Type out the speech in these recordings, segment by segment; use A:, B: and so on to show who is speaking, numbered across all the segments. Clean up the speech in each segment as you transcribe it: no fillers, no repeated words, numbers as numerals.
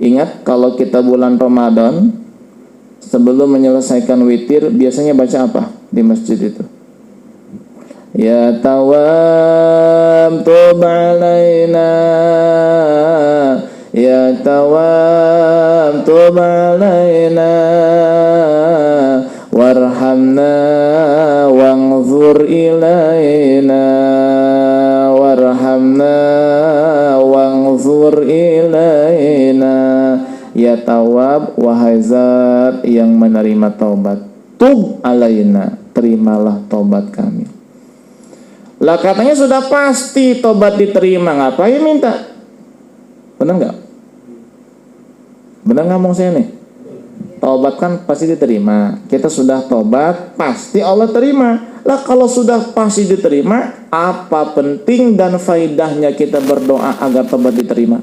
A: Ingat kalau kita bulan Ramadan, sebelum menyelesaikan witir biasanya baca apa di masjid itu? Ya Tawwab tub alaina, Ya Tawwab tub alaina, warhamna wanzur ilaina, warhamna wanzur ilaina. Ya Tawwab, wahai Zat yang menerima taubat, tub alaina, terimalah taubat kami. Lah katanya sudah pasti tobat diterima, ngapain minta? Benar nggak? Benar ngomong saya nih? Tobat kan pasti diterima. Kita sudah tobat, pasti Allah terima. Lah kalau sudah pasti diterima, apa penting dan faidahnya kita berdoa agar tobat diterima?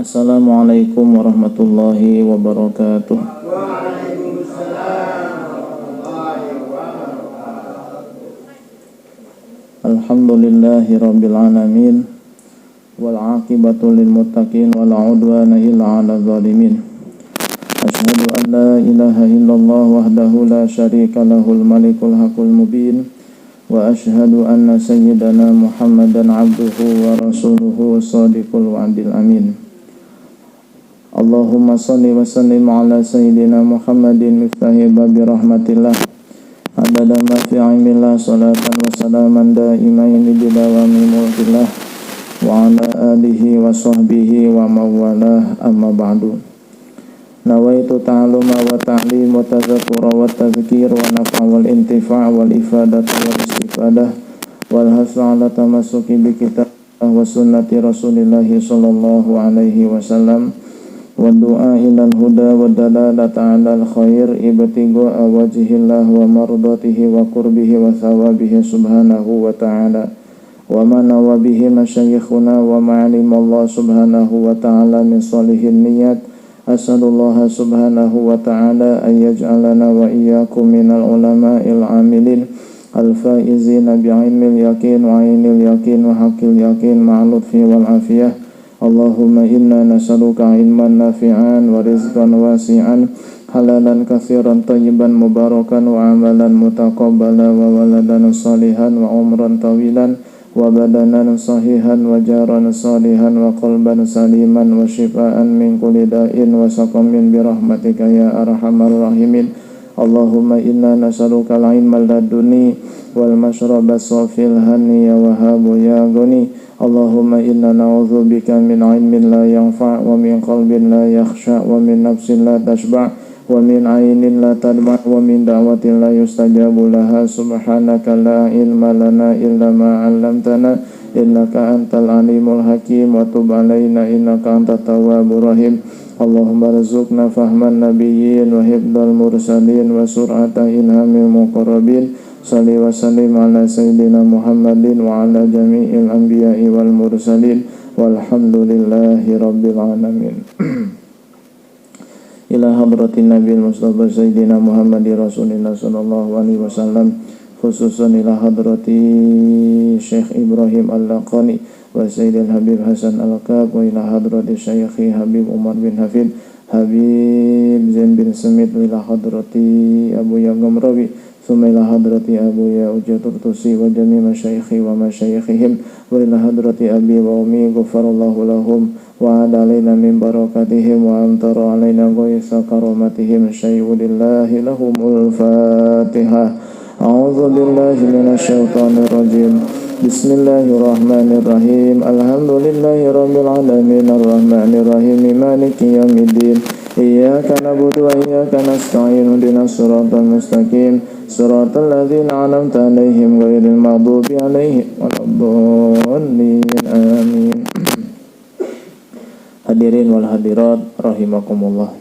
A: Assalamualaikum warahmatullahi wabarakatuh. Alhamdulillahi rabbil alamin, wal aqibatu lil muttaqin, wala udwana illa 'alal zalimin. Asyhadu an la ilaha illallah wahdahu la syarika lahul malikul haqqul mubin, wa asyhadu anna sayyidana Muhammadan 'abduhu wa rasuluhu shadiqul wa'dil amin. Allahumma salli wa sallim ala sayyidina Muhammadin miftahi babi rahmatillah, adada ma fi ilmillah, salatan wa salaman daimaini bidawami mulkillah, wa ala alihi wa sahbihi wa mawalah, amma ba'du. Nawaitu ta'aluma wa ta'lim wa tazakura wa tazkir wa naf'a wal intifa' wal ifadata wal istifadah wal hasra ala tamasuki bi kitab wa sunnati rasulillahi sallallahu alaihi wasallam wa du'a ilal huda wa dalalata alal khair ibtigu wajhillah wa mardatihi wa qurbihi wa thawabihi subhanahu wa ta'ala wa ma nawa bihi masyayikhuna wa ma'alim Allah subhanahu wa ta'ala min salihin niyat. As'alullah subhanahu wa ta'ala an yaj'alana wa iyyakum minal ulama'il amilin al-faizina bi'ilmil yakin wa 'ainil yakin wa haqqil yakin ma'al lutfi wal afiyah. Allahumma inna nas'aluka ilman nafi'an wa rizqan wasi'an halalan katsiran thayyiban mubarakan wa amalan mutaqabbala wa waladan salihan wa umran tawilan wa badanan sahihan wa jaran salihan wa qalban saliman wa shifaan min kulli da'in wa saqamin bi rahmatika ya arhamar rahimin. Allahumma inna nas'aluka al-ilma laduni wal mashraba safil hani ya wahabu ya ghani. Allahumma inna na'udzubika min ilmin la yanfa' wa min qalbin la yakhsha' wa min nafsin la tashba' wa min aynin la tadma' wa min da'watin la yustajabu laha. Subhanaka la ilma lana illa ma 'allamtana innaka antal alimul hakim wa tub alaina innaka antat tawwabur rahim. Allahumma rzuqna fahman nabiyyin wa hifdzal mursalin wa sur'ata ilhamil muqarrabin. Salli wa sallim ala sayyidina Muhammadin wa ala jami'il anbiya'i wal mursalin walhamdulillahi rabbil alamin. Ila hadratin nabil mustafa sayyidina Muhammadin rasulillah sallallahu alaihi wasallam, khususan ila hadrati Syekh Ibrahim Al-Laqani wa Sayyidil Habib Hasan Al-Kab, wa ila hadrati Syekhi Habib Umar bin Hafid Habib Zain bin Semit, wa ila hadrati Abu Yagam Rawi, thumma ila hadrati Abu Ya Ujatur Tusi wa jami masyaikhi wa masyayikhihim, wa ila hadrati Abi wa Umi ghafarallahu lahum wa adalaina min barakatihim wa antara alaina ghaitha karamatihim. Syai'ulillahi lahumul Fatihah. A'udzu billahi minasyaitonir rajim. Bismillahirrahmanirrahim. Alhamdulillahi rabbil alamin arrahmanir rahim maliki yaumiddin. Iyyaka na'budu wa iyyaka nasta'in ihdinas siratal mustaqim siratal ladzina an'amta 'alaihim ghairil maghdubi 'alaihim waladdallin. Amin. Hadirin wal hadirat rahimakumullah.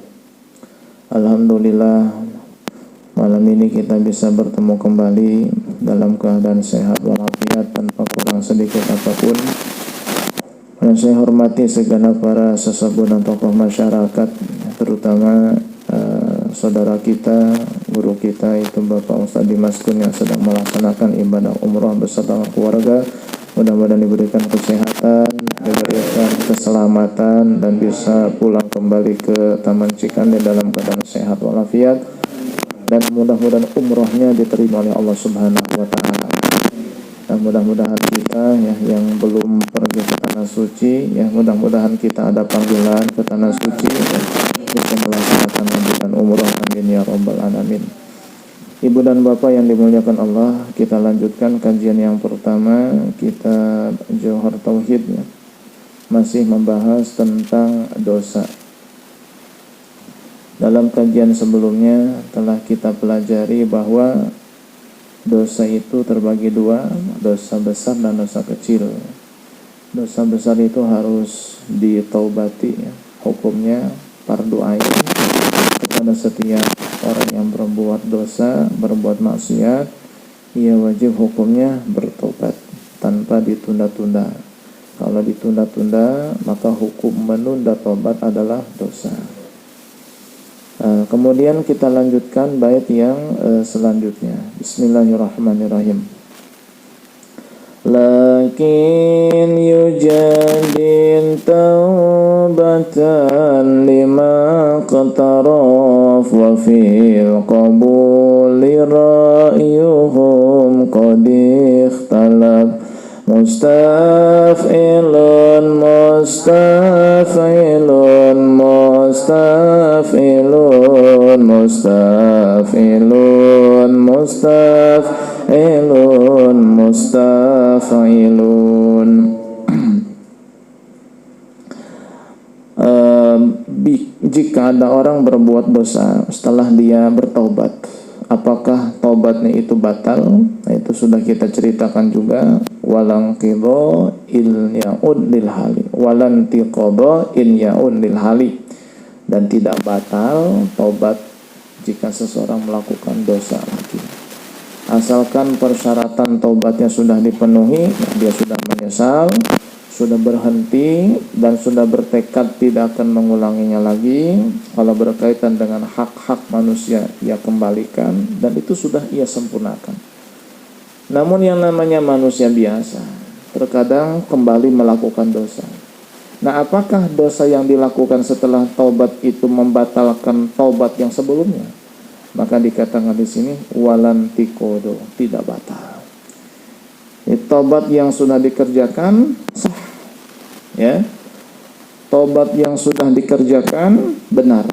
A: Alhamdulillah, malam ini kita bisa bertemu kembali dalam keadaan sehat walafiat tanpa kurang sedikit apapun. Dan saya hormati segenap para sesepuh dan tokoh masyarakat, terutama saudara kita, guru kita itu Bapak Ustadz Dimas Kun yang sedang melaksanakan ibadah umroh beserta keluarga. Mudah-mudahan diberikan kesehatan, diberikan keselamatan, dan bisa pulang kembali ke Taman Cikande dalam keadaan sehat walafiat. Dan mudah-mudahan umrohnya diterima oleh Allah Subhanahu wa Ta'ala. Dan mudah-mudahan kita ya yang belum pergi ke tanah suci, ya mudah-mudahan kita ada panggilan ke tanah suci ya, bisa melaksanakan lanjutan umroh. Amin ya rabbal alamin. Ibu dan Bapak yang dimuliakan Allah, kita lanjutkan kajian yang pertama kitab Jauhar Tauhid ya. Masih membahas tentang dosa. Dalam kajian sebelumnya telah kita pelajari bahwa dosa itu terbagi dua, dosa besar dan dosa kecil. Dosa besar itu harus ditaubati ya. Hukumnya fardu ain kepada setiap orang yang berbuat dosa, berbuat maksiat, ia wajib hukumnya bertobat tanpa ditunda-tunda. Kalau ditunda-tunda, maka hukum menunda tobat adalah dosa. Kemudian kita lanjutkan bait yang selanjutnya. Bismillahirrahmanirrahim. Lakin yujadin taubatan lima qataraf wa fil qabuli ra'yuhum qad ikhtalaf mustaf'ilun mustaf'ilun mustaf'ilun mustaf'ilun mustaf'ilun mustaf'ilun. Jika ada orang berbuat dosa setelah dia bertaubat, apakah taubatnya itu batal? Nah, itu sudah kita ceritakan juga. Walang qidha in ya'ud lil hali, walan tiqadha in ya'ud lil hali. Dan tidak batal taubat jika seseorang melakukan dosa lagi, asalkan persyaratan taubatnya sudah dipenuhi. Dia sudah menyesal, sudah berhenti, dan sudah bertekad tidak akan mengulanginya lagi. Kalau berkaitan dengan hak-hak manusia, ia kembalikan, dan itu sudah ia sempurnakan. Namun yang namanya manusia biasa terkadang kembali melakukan dosa. Nah, apakah dosa yang dilakukan setelah taubat itu membatalkan taubat yang sebelumnya? Maka dikatakan di sini walan tikodo, tidak batal. Taubat yang sudah dikerjakan sah, ya. Taubat yang sudah dikerjakan benar.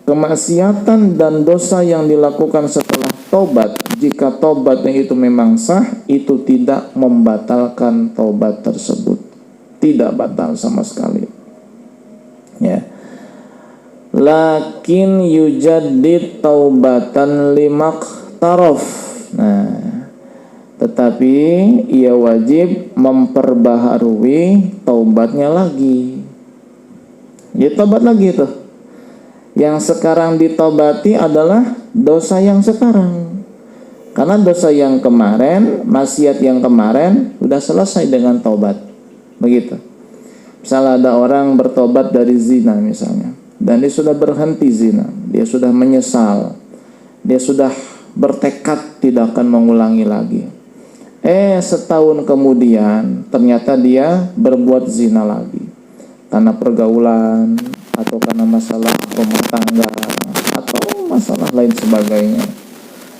A: Kemaksiatan dan dosa yang dilakukan setelah taubat, jika taubatnya itu memang sah, itu tidak membatalkan taubat tersebut, tidak batal sama sekali. Ya. Lakin yujaddid taubatan limak taraf. Nah, tetapi ia wajib memperbaharui taubatnya lagi. Ya, taubat lagi tuh. Yang sekarang ditaubati adalah dosa yang sekarang. Karena dosa yang kemarin, maksiat yang kemarin sudah selesai dengan taubat. Begitu. Misalnya ada orang bertobat dari zina misalnya, dan dia sudah berhenti zina, dia sudah menyesal, dia sudah bertekad tidak akan mengulangi lagi. Setahun kemudian ternyata dia berbuat zina lagi karena pergaulan atau karena masalah rumah tangga atau masalah lain sebagainya.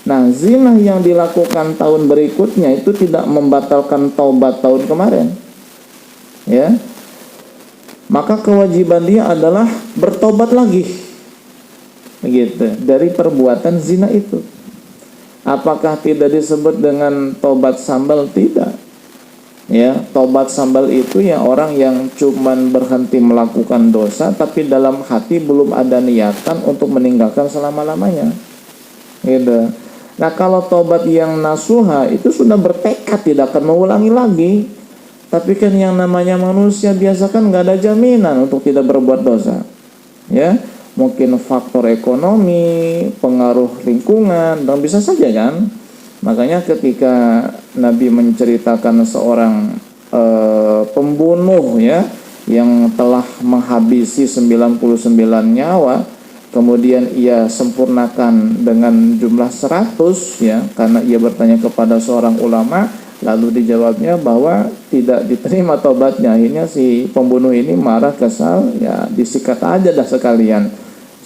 A: Nah, zina yang dilakukan tahun berikutnya itu tidak membatalkan taubat tahun kemarin, ya. Maka kewajiban dia adalah bertobat lagi, begitu, dari perbuatan zina itu. Apakah tidak disebut dengan tobat sambal? Tidak. Ya, tobat sambal itu ya orang yang cuman berhenti melakukan dosa tapi dalam hati belum ada niatan untuk meninggalkan selama-lamanya. Gitu. Nah, kalau tobat yang nasuha itu sudah bertekad tidak akan mengulangi lagi. Tapi kan yang namanya manusia biasa kan nggak ada jaminan untuk tidak berbuat dosa. Ya, mungkin faktor ekonomi, pengaruh lingkungan, dan bisa saja kan. Makanya ketika Nabi menceritakan seorang pembunuh ya yang telah menghabisi 99 nyawa, kemudian ia sempurnakan dengan jumlah 100 ya, karena ia bertanya kepada seorang ulama, lalu dijawabnya bahwa tidak diterima tobatnya. Akhirnya si pembunuh ini marah, kesal, ya disikat aja dah sekalian,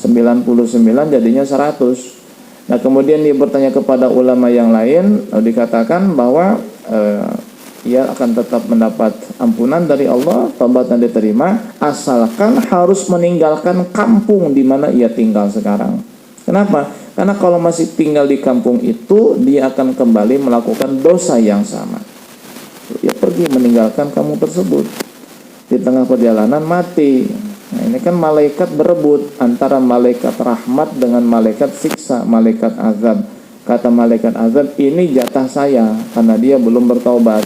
A: 99 jadinya 100. Nah kemudian dia bertanya kepada ulama yang lain, lalu dikatakan bahwa ia akan tetap mendapat ampunan dari Allah, taubatnya diterima, asalkan harus meninggalkan kampung di mana ia tinggal sekarang. Kenapa? Karena kalau masih tinggal di kampung itu, dia akan kembali melakukan dosa yang sama. Ia pergi meninggalkan kampung tersebut, di tengah perjalanan mati. Nah ini kan malaikat berebut antara malaikat rahmat dengan malaikat siksa, malaikat azab. Kata malaikat azab, ini jatah saya karena dia belum bertaubat.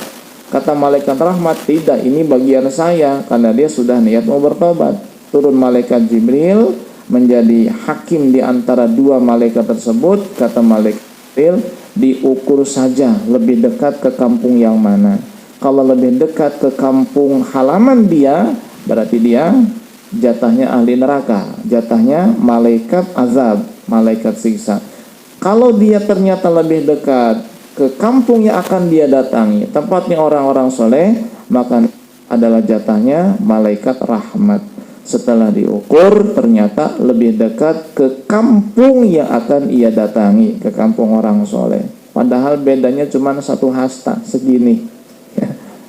A: Kata malaikat rahmat, tidak, ini bagian saya karena dia sudah niat mau bertobat. Turun malaikat Jibril menjadi hakim di antara dua malaikat tersebut. Kata malaikat Jibril, diukur saja lebih dekat ke kampung yang mana. Kalau lebih dekat ke kampung halaman dia, berarti dia jatahnya ahli neraka, jatahnya malaikat azab, malaikat siksa. Kalau dia ternyata lebih dekat ke kampung yang akan dia datangi, tempatnya orang-orang soleh, maka adalah jatahnya malaikat rahmat. Setelah diukur, ternyata lebih dekat ke kampung yang akan ia datangi, ke kampung orang soleh. Padahal bedanya cuma 1 hasta, segini,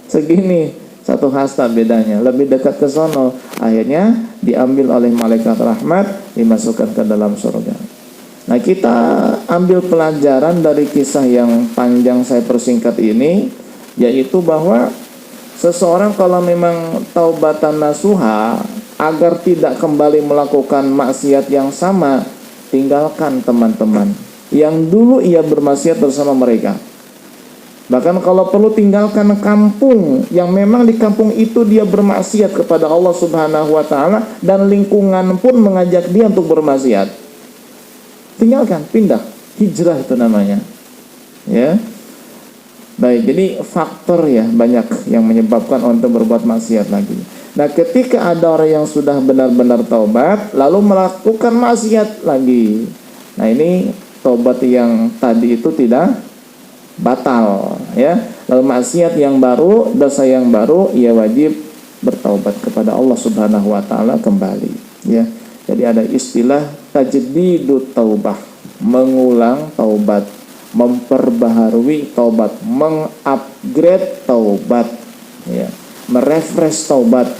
A: segini, 1 hasta bedanya, lebih dekat ke sono. Akhirnya diambil oleh malaikat rahmat, dimasukkan ke dalam surga. Nah kita ambil pelajaran dari kisah yang panjang saya persingkat ini, yaitu bahwa seseorang kalau memang taubatan nasuha, agar tidak kembali melakukan maksiat yang sama, tinggalkan teman-teman yang dulu ia bermaksiat bersama mereka. Bahkan kalau perlu tinggalkan kampung yang memang di kampung itu dia bermaksiat kepada Allah Subhanahu wa taala, dan lingkungan pun mengajak dia untuk bermaksiat. Tinggalkan, pindah, hijrah itu namanya. Ya. Baik, jadi faktor ya banyak yang menyebabkan untuk berbuat maksiat lagi. Nah, ketika ada orang yang sudah benar-benar taubat lalu melakukan maksiat lagi. Nah, ini taubat yang tadi itu tidak batal, ya. Lalu maksiat yang baru, dosa yang baru, ia wajib bertaubat kepada Allah Subhanahu wa taala kembali, ya. Jadi ada istilah tajdidut taubah, mengulang taubat, memperbaharui taubat, mengupgrade taubat, ya, merefresh taubat.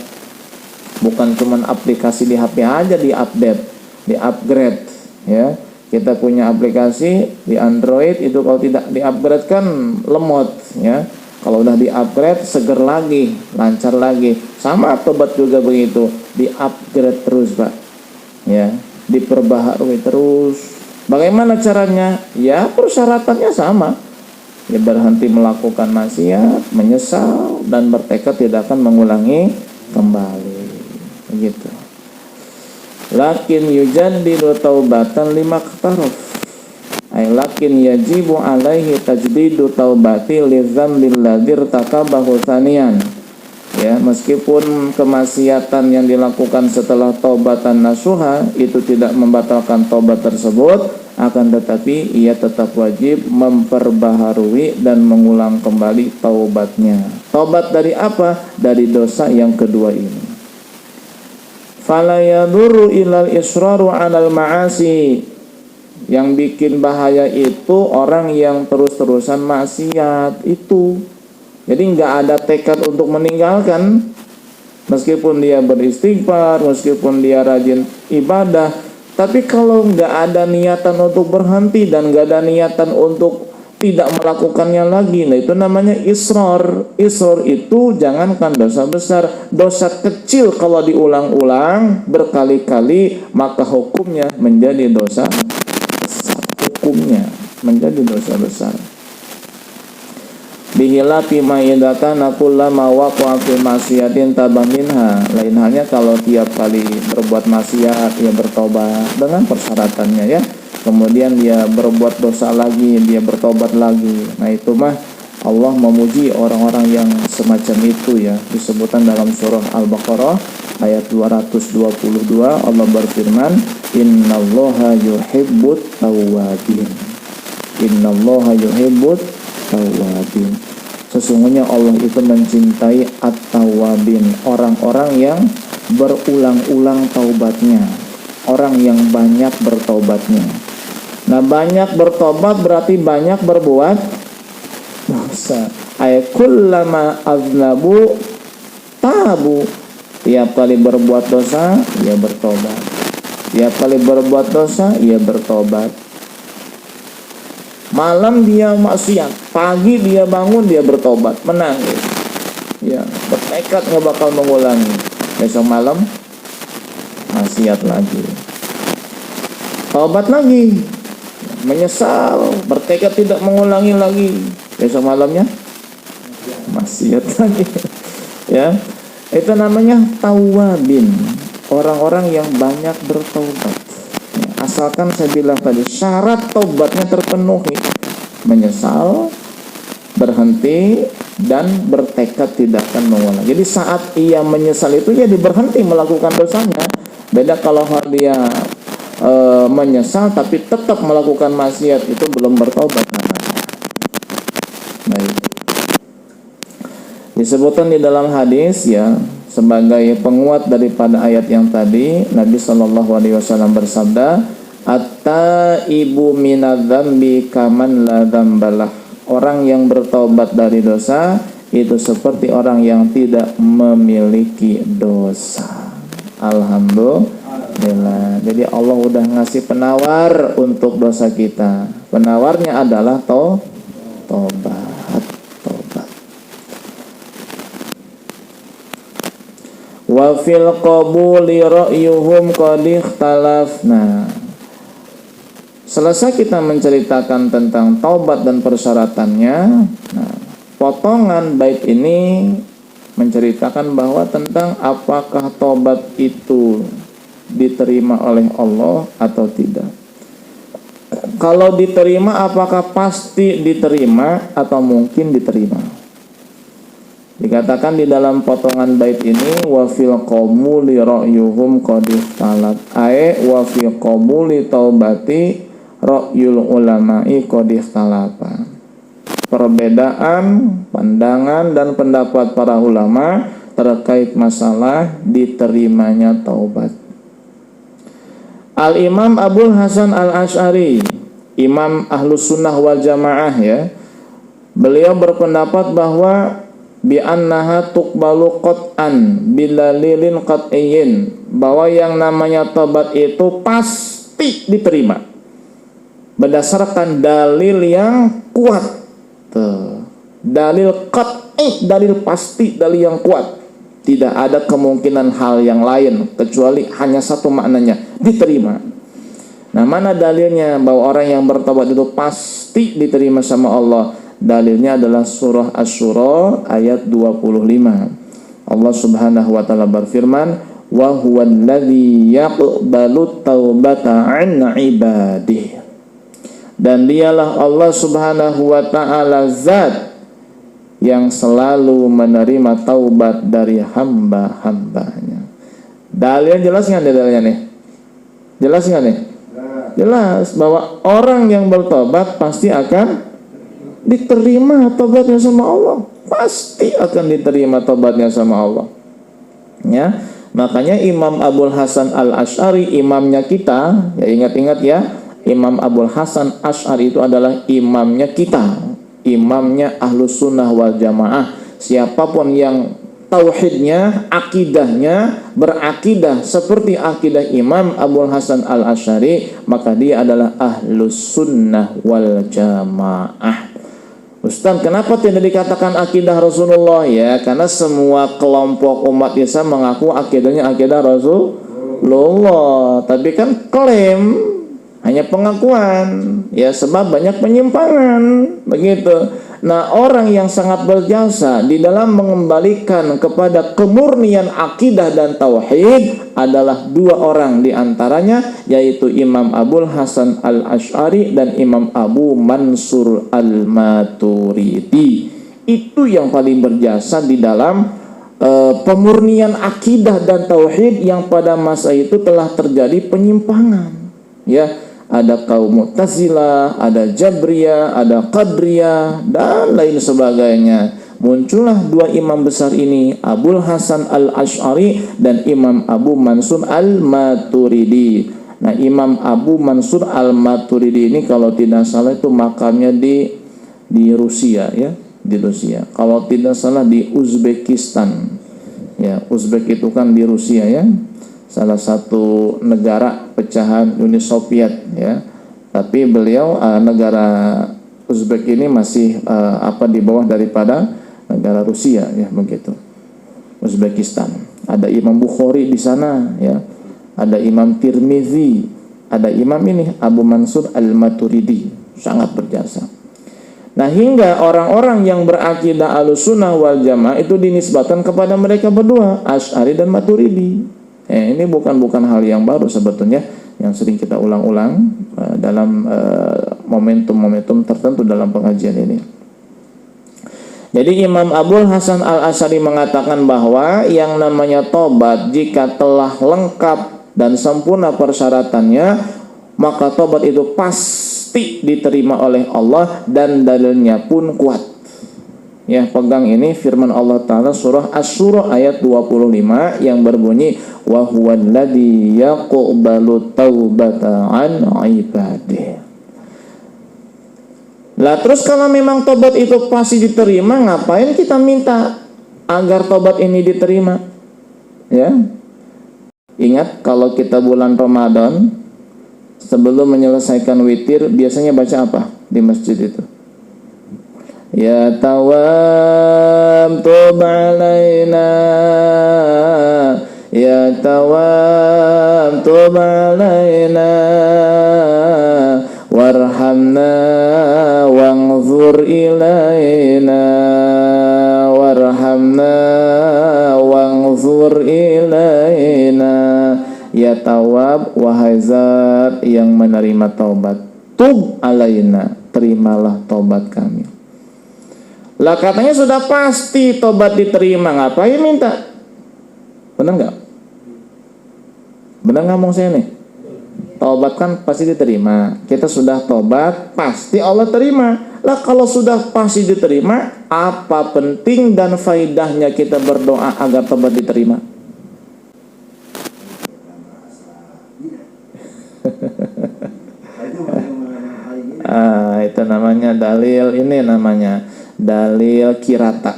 A: Bukan cuma aplikasi di HP aja diupdate, diupgrade, ya. Kita punya aplikasi di Android itu kalau tidak diupgrade kan lemot, ya. Kalau udah diupgrade seger lagi, lancar lagi. Sama taubat juga begitu, diupgrade terus, Pak. Ya, diperbaharui terus. Bagaimana caranya? Ya, persyaratannya sama. Ya, berhenti melakukan maksiat, menyesal, dan bertekad tidak akan mengulangi kembali. Begitu. Lakin yujaddidu taubatan limaktaraf. Ay lakin yajibu alaihi tajdidu taubati lidzambil ladzi irtakabahu tsaniyan. Ya, meskipun kemaksiatan yang dilakukan setelah taubatan nasuha itu tidak membatalkan taubat tersebut, akan tetapi ia tetap wajib memperbaharui dan mengulang kembali taubatnya. Taubat dari apa? Dari dosa yang kedua ini. Fala yadurru ilal israru 'alal ma'asi. Yang bikin bahaya itu orang yang terus-terusan maksiat itu. Jadi nggak ada tekad untuk meninggalkan, meskipun dia beristighfar, meskipun dia rajin ibadah, tapi kalau nggak ada niatan untuk berhenti dan nggak ada niatan untuk tidak melakukannya lagi, nah itu namanya israr. Israr itu jangankan dosa besar, dosa kecil kalau diulang-ulang berkali-kali maka hukumnya menjadi dosa besar. Hukumnya menjadi dosa besar. Bihilafi ma'idatan kullama waqa'a fi maksiatin tabah minha. Lain halnya kalau tiap kali berbuat maksiat dia bertobat dengan persyaratannya, ya. Kemudian dia berbuat dosa lagi, dia bertobat lagi. Nah itu mah Allah memuji orang-orang yang semacam itu, ya. Disebutkan dalam surah Al-Baqarah ayat 222 Allah berfirman, innallaha yuhibbut tawwabin. Innallaha yuhibbut tawwabin. Sesungguhnya Allah itu mencintai at-tawwabin, orang-orang yang berulang-ulang taubatnya, orang yang banyak bertobatnya. Nah, banyak bertobat berarti banyak berbuat dosa. Ay kullama aznabu tabu. Tiap kali berbuat dosa, ia bertobat. Tiap kali berbuat dosa, ia bertobat. Malam dia maksiat, pagi dia bangun, dia bertobat, menangis. Ya, bertekad nggak bakal mengulangi. Besok malam maksiat lagi. Tobat lagi, menyesal, bertekad tidak mengulangi lagi. Besok malamnya maksiat lagi. Ya, itu namanya tawabin, orang-orang yang banyak bertobat. Asalkan saya bilang tadi syarat taubatnya terpenuhi, menyesal, berhenti, dan bertekad tidak akan mengulang. Jadi saat ia menyesal itu jadi berhenti melakukan dosanya. Beda kalau dia menyesal tapi tetap melakukan maksiat, itu belum bertobat namanya. Baik. Disebutkan di dalam hadis ya, sebagai penguat daripada ayat yang tadi, Nabi SAW bersabda, at-taibu minadz-dzambi kaman la dzambalah. Orang yang bertobat dari dosa itu seperti orang yang tidak memiliki dosa. Alhamdulillah. Jadi Allah udah ngasih penawar untuk dosa kita. Penawarnya adalah tobat. Wa fil qabuli ra'yuhum qad ikhtalafna. Selesai kita menceritakan tentang taubat dan persyaratannya. Nah, potongan bait ini menceritakan bahwa tentang apakah taubat itu diterima oleh Allah atau tidak. Kalau diterima, apakah pasti diterima atau mungkin diterima? Dikatakan di dalam potongan bait ini, wa fil qabuli ra'yuhum qad ikhtalaf, ay wa fil qabuli taubati ra'yul ulama'i qad ikhtalafa. Perbedaan pandangan dan pendapat para ulama terkait masalah diterimanya taubat. Al-Imam Abul Hasan Al-Asy'ari, Imam Ahlus Sunnah wal Jamaah ya, beliau berpendapat bahwa bi annaha tuqbalu qat'an bilalilin qat'iyyin, bahwa yang namanya tobat itu pasti diterima berdasarkan dalil yang kuat. Dalil qat'i, dalil pasti, dalil yang kuat. Tidak ada kemungkinan hal yang lain kecuali hanya satu maknanya, diterima. Nah, mana dalilnya bahwa orang yang bertobat itu pasti diterima sama Allah? Dalilnya adalah surah Asy-Syura ayat 25. Allah Subhanahu wa taala berfirman, wa huwallazi yaqbalu taubata 'an 'ibadihi. Dan dialah Allah Subhanahu wa taala zat yang selalu menerima taubat dari hamba-hambanya. Dalilnya jelas nggak dalilnya nih? Jelas nggak nih? Jelas bahwa orang yang bertobat pasti akan diterima tobatnya sama Allah. Pasti akan diterima tobatnya sama Allah. Ya, makanya Imam Abul Hasan Al-Asy'ari, imamnya kita, ya ingat-ingat ya, Imam Abul Hasan Asy'ari itu adalah imamnya kita, imamnya Ahlus Sunnah wal Jamaah. Siapapun yang tauhidnya, akidahnya berakidah seperti akidah Imam Abul Hasan Al-Asy'ari, maka dia adalah Ahlus Sunnah wal Jamaah. Ustaz, kenapa tidak dikatakan akidah Rasulullah? Ya, karena semua kelompok umat Islam mengaku akidahnya akidah Rasulullah, tapi kan klaim hanya pengakuan, ya, sebab banyak penyimpangan, begitu. Nah, orang yang sangat berjasa di dalam mengembalikan kepada kemurnian akidah dan tauhid adalah dua orang di antaranya, yaitu Imam Abul Hasan Al-Asy'ari dan Imam Abu Mansur Al-Maturidi. Itu yang paling berjasa di dalam pemurnian akidah dan tauhid yang pada masa itu telah terjadi penyimpangan. Ya, ada kaum Mu'tazilah, ada Jabriyah, ada Qadriyah dan lain sebagainya. Muncullah dua imam besar ini, Abul Hasan Al-Asy'ari dan Imam Abu Mansur Al-Maturidi. Nah, Imam Abu Mansur Al-Maturidi ini kalau tidak salah itu makamnya di Rusia, ya, di Rusia. Kalau tidak salah di Uzbekistan. Ya, Uzbek itu kan di Rusia, ya. Salah satu negara pecahan Uni Soviet, ya. Tapi beliau negara Uzbek ini masih di bawah daripada negara Rusia, ya, begitu. Uzbekistan. Ada Imam Bukhari di sana, ya. Ada Imam Tirmizi, ada Imam ini Abu Mansur Al-Maturidi, sangat berjasa. Nah, hingga orang-orang yang berakidah Ahlussunnah wal Jamaah itu dinisbatkan kepada mereka berdua, Asy'ari dan Maturidi. Ini bukan hal yang baru sebetulnya, yang sering kita ulang-ulang dalam momentum-momentum tertentu dalam pengajian ini. Jadi Imam Abul Hasan Al-Asy'ari mengatakan bahwa yang namanya tobat jika telah lengkap dan sempurna persyaratannya, maka tobat itu pasti diterima oleh Allah dan dalilnya pun kuat. Ya, pegang ini firman Allah Ta'ala surah Asy-Syura ayat 25 yang berbunyi wa huwallazi yaqbalu taubata an ibadihi. Lah terus kalau memang tobat itu pasti diterima, ngapain kita minta agar tobat ini diterima? Ya. Ingat kalau kita bulan Ramadan sebelum menyelesaikan witir biasanya baca apa di masjid itu? Ya tawam tub alaina, ya tawam tub alaina, warhamna wanzur ilaina, warhamna wanzur ilaina. Ya tawab, wahai zat yang menerima taubat, tub alaina, terimalah taubat kami. Lah katanya sudah pasti tobat diterima, ngapain minta? Benar nggak? Benar ngomong saya nih? Tobat kan pasti diterima. Kita sudah tobat, pasti Allah terima. Lah kalau sudah pasti diterima, apa penting dan faidahnya kita berdoa agar tobat diterima? Itu namanya dalil, ini namanya dalil kirata.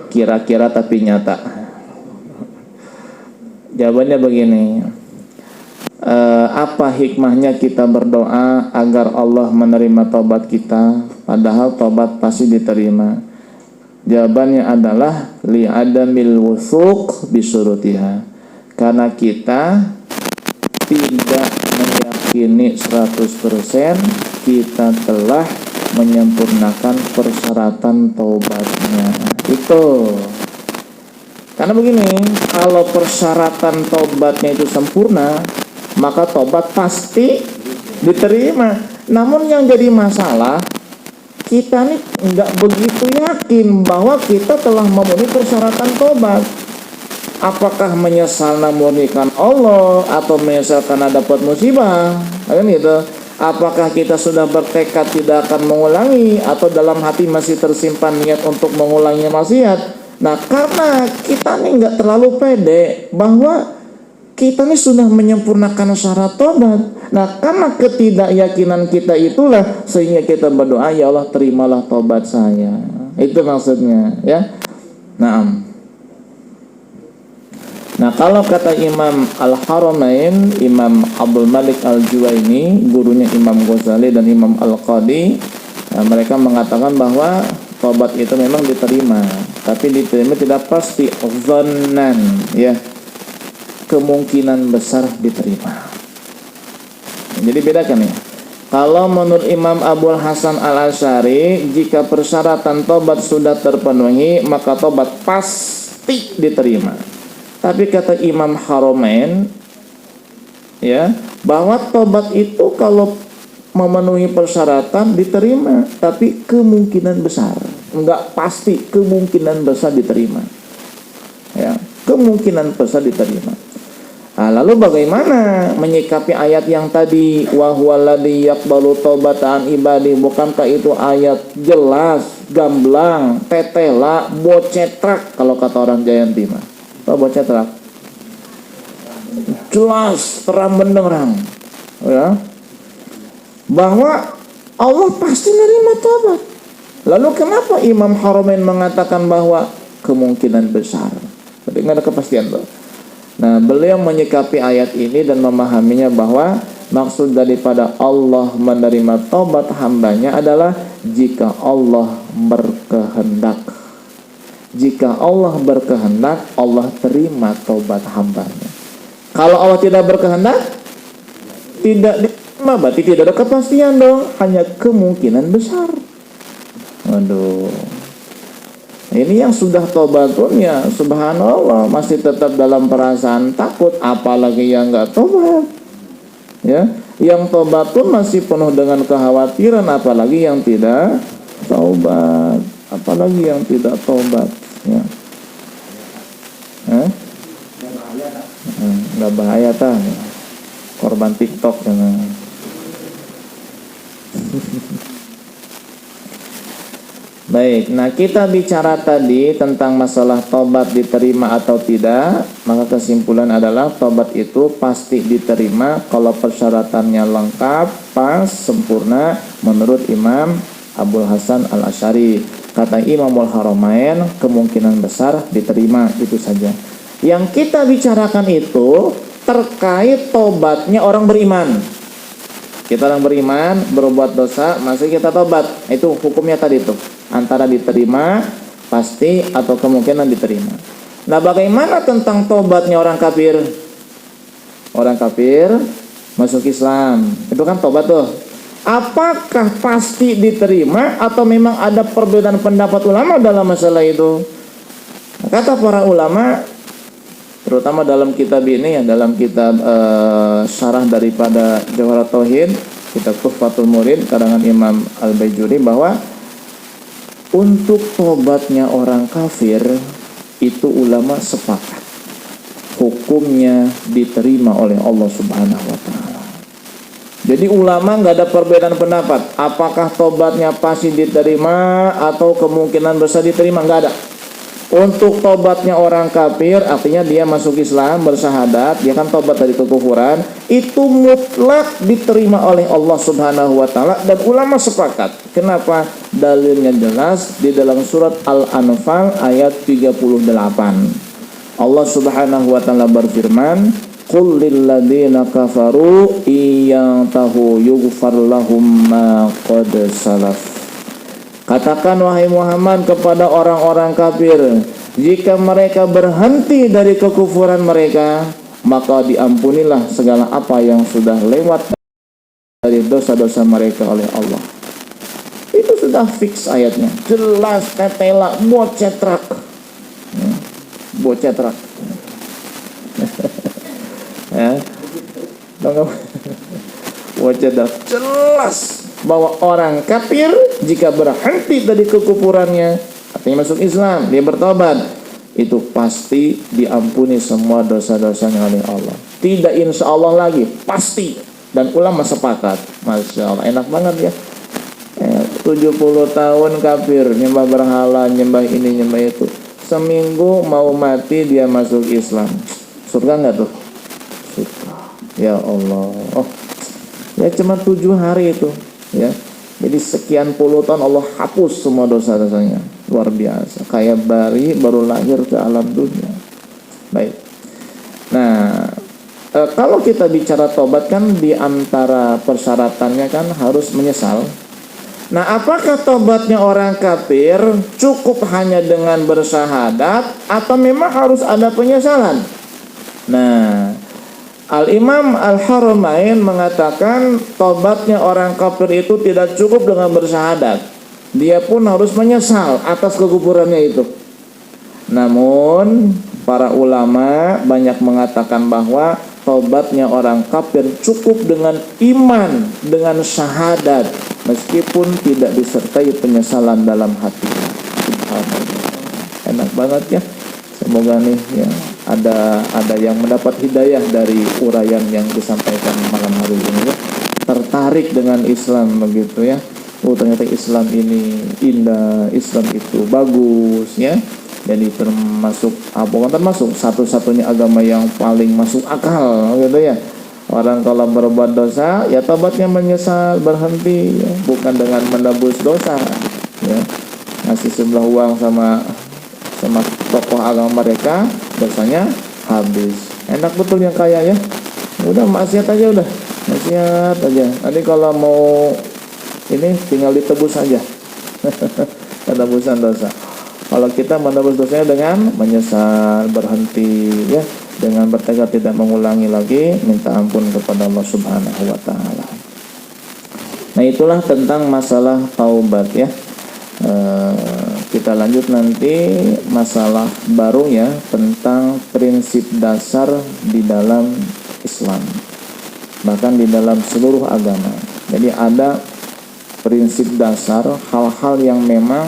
A: Kira-kira tapi nyata. Jawabannya begini. Apa hikmahnya kita berdoa agar Allah menerima taubat kita, padahal taubat pasti diterima? Jawabannya adalah li'adamil wuthuq bisurutiha. Karena kita tidak meyakini 100% kita telah menyempurnakan persyaratan taubatnya. Itu. Karena begini, kalau persyaratan taubatnya itu sempurna, maka taubat pasti diterima. Namun yang jadi masalah, kita nih nggak begitu yakin bahwa kita telah memenuhi persyaratan taubat. Apakah menyesal memurnikan Allah atau menyesal karena dapat musibah? Kan gitu. Apakah kita sudah bertekad tidak akan mengulangi atau dalam hati masih tersimpan niat untuk mengulangi maksiat? Nah, karena kita nih nggak terlalu pede bahwa kita nih sudah menyempurnakan syarat tobat. Nah, karena ketidakyakinan kita itulah sehingga kita berdoa, ya Allah terimalah tobat saya. Itu maksudnya, ya. Nah, kalau kata Imam Al-Haramain, Imam Abdul Malik Al-Juwaini, gurunya Imam Ghazali dan Imam Al-Qadi, mereka mengatakan bahwa tobat itu memang diterima, tapi diterima tidak pasti, dhannan, ya, kemungkinan besar diterima. Jadi bedakan ya. Kalau menurut Imam Abul Hasan Al-Asy'ari, jika persyaratan tobat sudah terpenuhi, maka tobat pasti diterima. Tapi kata Imam Haramain, ya, bahwa tobat itu kalau memenuhi persyaratan diterima, tapi kemungkinan besar, enggak pasti, kemungkinan besar diterima. kemungkinan besar diterima. Nah, lalu bagaimana menyikapi ayat yang tadi wa huwallazi yaqbalu taubatan ibadi? Bukankah itu ayat jelas, gamblang, tetela, bocetrak kalau kata orang Jayanti mah. Apa bocetrak? Jelas, terang benderang, ya. Bahwa Allah pasti menerima tobat. Lalu kenapa Imam Haramain mengatakan bahwa kemungkinan besar? Jadi nggak ada kepastian tuh. Nah, beliau menyikapi ayat ini dan memahaminya bahwa maksud daripada Allah menerima tobat hambanya adalah jika Allah berkehendak. Jika Allah berkehendak, Allah terima tobat hambanya. Kalau Allah tidak berkehendak, tidak diterima, berarti tidak ada kepastian dong, hanya kemungkinan besar. Waduh. Ini yang sudah tobat pun ya subhanallah masih tetap dalam perasaan takut, apalagi yang enggak tobat. Ya, yang tobat pun masih penuh dengan kekhawatiran, apalagi yang tidak tobat, apalagi yang tidak tobat, ya. Enggak bahaya tah. Korban TikTok jangan. Baik, nah kita bicara tadi tentang masalah tobat diterima atau tidak. Maka kesimpulan adalah tobat itu pasti diterima kalau persyaratannya lengkap, pas, sempurna menurut Imam Abul Hasan Al-Asy'ari. Kata Imamul Haramain, kemungkinan besar diterima, itu saja. Yang kita bicarakan itu terkait tobatnya orang beriman. Kita orang beriman berbuat dosa, masih kita tobat, itu hukumnya tadi tuh. Antara diterima pasti atau kemungkinan diterima. Nah, bagaimana tentang tobatnya orang kafir? Orang kafir masuk Islam, itu kan tobat tuh. Apakah pasti diterima atau memang ada perbedaan pendapat ulama dalam masalah itu? Kata para ulama, terutama dalam kitab ini ya, dalam kitab syarah daripada Jawharat Tauhid, kitab Tuhfatul Murid karangan Imam Al-Baijuri, bahwa untuk tobatnya orang kafir itu ulama sepakat hukumnya diterima oleh Allah Subhanahu wa taala. Jadi ulama nggak ada perbedaan pendapat apakah tobatnya pasti diterima atau kemungkinan besar diterima, nggak ada. Untuk tobatnya orang kafir, artinya dia masuk Islam, bersyahadat, dia kan tobat dari kekufuran, itu mutlak diterima oleh Allah Subhanahu wa taala, dan ulama sepakat. Kenapa? Dalilnya jelas di dalam surat Al-Anfal ayat 38. Allah Subhanahu wa taala berfirman, "Qul lil ladzina kafaru iyantahu yughfar lahum ma qad salaf." Katakan wahai Muhammad kepada orang-orang kafir, jika mereka berhenti dari kekufuran mereka, maka diampunilah segala apa yang sudah lewat dari dosa-dosa mereka oleh Allah. Itu sudah fix ayatnya, jelas, tetela, bocetrak, bocetrak. Ya, bocetrak, jelas bahwa orang kafir jika berhenti dari kekufurannya, artinya masuk Islam, dia bertobat, itu pasti diampuni semua dosa-dosanya oleh Allah. Tidak insya Allah lagi, pasti. Dan ulama sepakat. Masya Allah, enak banget ya. 70 tahun kafir, nyembah berhala, nyembah ini, nyembah itu. Seminggu mau mati dia masuk Islam. Surga nggak tuh? Surga. Ya Allah. Oh, ya cuma 7 hari itu. Ya, jadi sekian puluh tahun Allah hapus semua dosa-dosanya, luar biasa, kayak baru lahir ke alam dunia. Baik. Nah, kalau kita bicara tobat kan di antara persyaratannya kan harus menyesal. Nah, apakah tobatnya orang kafir cukup hanya dengan bersyahadat atau memang harus ada penyesalan? Nah, Al-Imam Al-Haramain mengatakan tobatnya orang kafir itu tidak cukup dengan bersyahadat. Dia pun harus menyesal atas kekufurannya itu. Namun para ulama banyak mengatakan bahwa tobatnya orang kafir cukup dengan iman, dengan syahadat, meskipun tidak disertai penyesalan dalam hati. Enak banget ya. Semoga nih ya ada yang mendapat hidayah dari uraian yang disampaikan malam hari ini ya. Tertarik dengan Islam begitu ya. Oh ternyata Islam ini indah, Islam itu bagus ya. Jadi termasuk satu-satunya agama yang paling masuk akal gitu ya. Orang kalau berbuat dosa ya tobatnya menyesal, berhenti ya. Bukan dengan menebus dosa ya. Ngasih sebelah uang sama tokoh agama mereka, dosanya habis. Enak betul yang kaya ya. Udah maksiat aja udah. Maksiat aja. Nanti kalau mau ini tinggal ditebus aja. Penebusan dosa. Kalau kita menebus dosanya dengan menyesal, berhenti ya, dengan bertekad tidak mengulangi lagi, minta ampun kepada Allah Subhanahu wa taala. Nah, itulah tentang masalah taubat ya. Kita lanjut nanti masalah baru ya, tentang prinsip dasar di dalam Islam, bahkan di dalam seluruh agama. Jadi ada prinsip dasar, hal-hal yang memang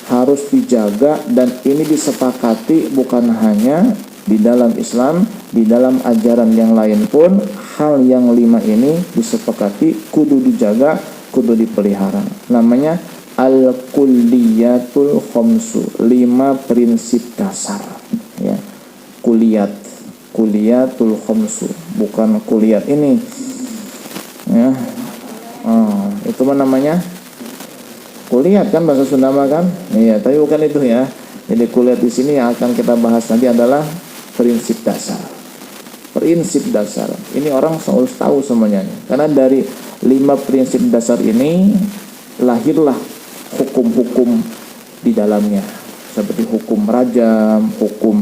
A: harus dijaga, dan ini disepakati bukan hanya di dalam Islam, di dalam ajaran yang lain pun hal yang 5 ini disepakati kudu dijaga, kudu dipelihara. Namanya Al-Kulliyatul Khamsu, 5 prinsip dasar ya. Kuliyatul Khamsu, bukan kuliat ini ya. Itu mah namanya kuliat kan, bahasa Sunda mah kan. Iya, tapi bukan itu ya. Jadi kuliat di sini yang akan kita bahas nanti adalah prinsip dasar. Prinsip dasar. Ini orang harus tahu semuanya. Karena dari 5 prinsip dasar ini lahirlah hukum-hukum di dalamnya, seperti hukum rajam, hukum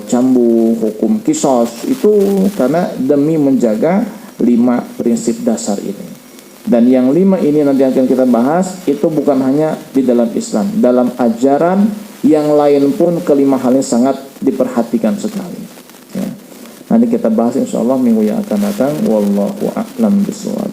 A: cambuk, hukum kisos. Itu karena demi menjaga 5 prinsip dasar ini. Dan yang 5 ini nanti akan kita bahas, itu bukan hanya di dalam Islam, dalam ajaran yang lain pun kelima halnya sangat diperhatikan sekali ya. Nanti kita bahas insyaallah minggu yang akan datang. Wallahu a'lam bishawab.